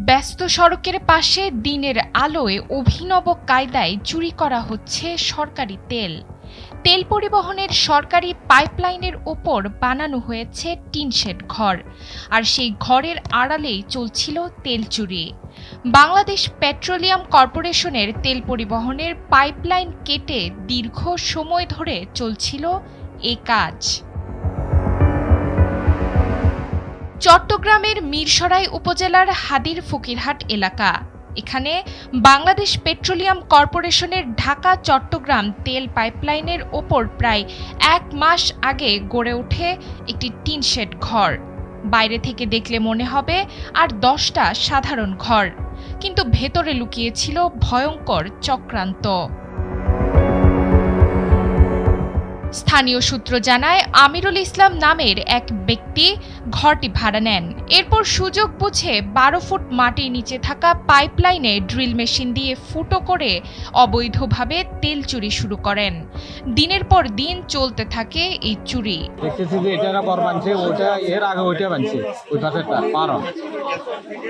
ব্যস্ত সড়কের পাশে দিনের আলোয় অভিনব কায়দায় চুরি করা হচ্ছে সরকারি তেল। তেল পরিবহনের সরকারি পাইপলাইনের ওপর বানানো হয়েছে টিনশেড ঘর, আর সেই ঘরের আড়ালেই চলছিল তেল চুরি। বাংলাদেশ পেট্রোলিয়াম কর্পোরেশনের তেল পরিবহনের পাইপলাইন কেটে দীর্ঘ সময় ধরে চলছিল এ কাজ। চট্টগ্রামের মিরসরাই উপজেলার হাদির ফকিরহাট এলাকা। এখানে বাংলাদেশ পেট্রোলিয়াম কর্পোরেশনের ঢাকা চট্টগ্রাম তেল পাইপলাইনের ওপর প্রায় ১ মাস আগে গড়ে ওঠে একটি টিনশেড ঘর। বাইরে থেকে দেখলে মনে হবে আর ১০টা সাধারণ ঘর, কিন্তু ভেতরে লুকিয়েছিল ভয়ঙ্কর চক্রান্ত। স্থানীয় সূত্র জানায়, আমিরুল ইসলাম নামের এক ব্যক্তি ঘরটি ভাড়া নেন। এরপর সুযোগ বুঝে ১২ ফুট মাটির নিচে থাকা পাইপলাইনে ড্রিল মেশিন দিয়ে ফুটো করে অবৈধভাবে তেল চুরি শুরু করেন। দিনের পর দিন চলতে থাকে এই চুরি। দেখতেছি যে এটা ঘর বানছে, ওটা এর আগে ওইটা বানছে, ওই পাশেরটা পারো।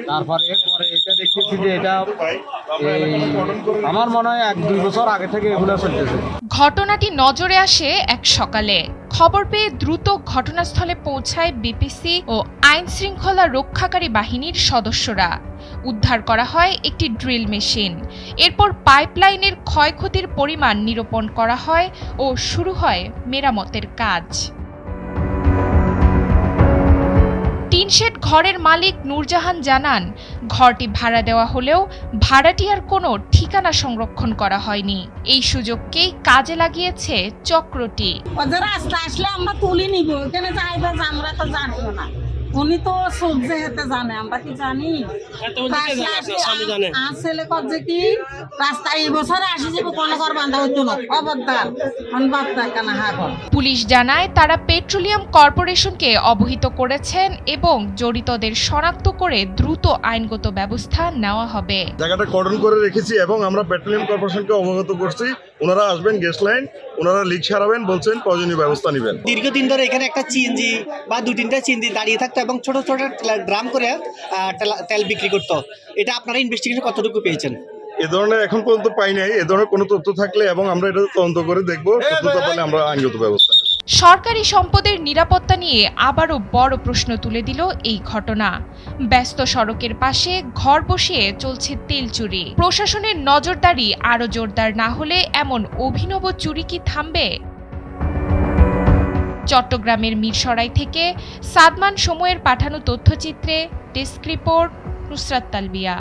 তারপরে এরপরে এটা দেখতেছি যে এটা আমার মনে হয় ১-২ বছর আগে থেকে এগুলো চলতেছে। ঘটনাটি নজরে আসে এক সকালে। খবর পেয়ে দ্রুত ঘটনাস্থলে পৌঁছায় বিপিসি ও আইন শৃঙ্খলা রক্ষাকারী বাহিনীর সদস্যরা। উদ্ধার করা হয় একটি ড্রিল মেশিন। এরপর পাইপলাইনের ক্ষয়ক্ষতির পরিমাণ নিরূপণ করা হয় ও শুরু হয় মেরামতের কাজ। টিনশেড ঘরের মালিক নূরজাহান জানান, ঘরটি ভাড়া দেওয়া হলেও ভাড়াটিয়ার কোনো ঠিকানা সংরক্ষণ করা হয়নি। এই সুযোগকেই কাজে লাগিয়েছে চক্রটি। রাস্তা আসলে আমরা তুলে নিব, এখানে যাইবে, আমরা তো জানিও না। উনি তো সব যেতে জানে, আমরা কি জানি? ছেলে করছে কি রাস্তা এই বছরে আসি যাবো, কোনো ঘর বান্ধা হইতো না, অবদান কেন হাগর। পুলিশ জানায়, তারা পেট্রোলিয়াম কর্পোরেশনকে অবহিত করেছেন এবং জড়িতদের শনাক্ত করে দ্রুত আইনগত ব্যবস্থা নেওয়া হবে। জায়গাটা কর্ডন করে রেখেছি এবং আমরা পেট্রোলিয়াম কর্পোরেশনকে অবগত করছি। ওনারা আসবেন, গ্যাস লাইন ওনারা লিক সারাবেন, বলছেন প্রয়োজনীয় ব্যবস্থা নেবেন। দীর্ঘদিন ধরে এখানে একটা চিনজি বা ২-৩টা চিনজি দাঁড়িয়ে থাকতো এবং ছোট ছোট ড্রাম করে তেল বিক্রি করতো। এটা আপনারা ইনভেস্টিগেশন কতটুকু পেয়েছেন? এ ধরনের এখন পর্যন্ত পাই নাই। এ ধরনের কোনো তথ্য থাকলে এবং আমরা এটা তদন্ত করে দেখবো, সত্যতা পেলে আমরা আইনগত ব্যবস্থা নেব। সরকারি সম্পদের নিরাপত্তা নিয়ে আবারও বড় প্রশ্ন তুলে দিল এই ঘটনা। ব্যস্ত সড়কের পাশে ঘর বসিয়ে চলছে তেল চুরি। প্রশাসনের নজরদারি আরও জোরদার না হলে এমন অভিনব চুরি কি থামবে? চট্টগ্রামের মিরসরাই থেকে সাদমান সময়ের পাঠানো তথ্যচিত্রে ডেস্ক রিপোর্ট, নুসরাত তালবিয়া।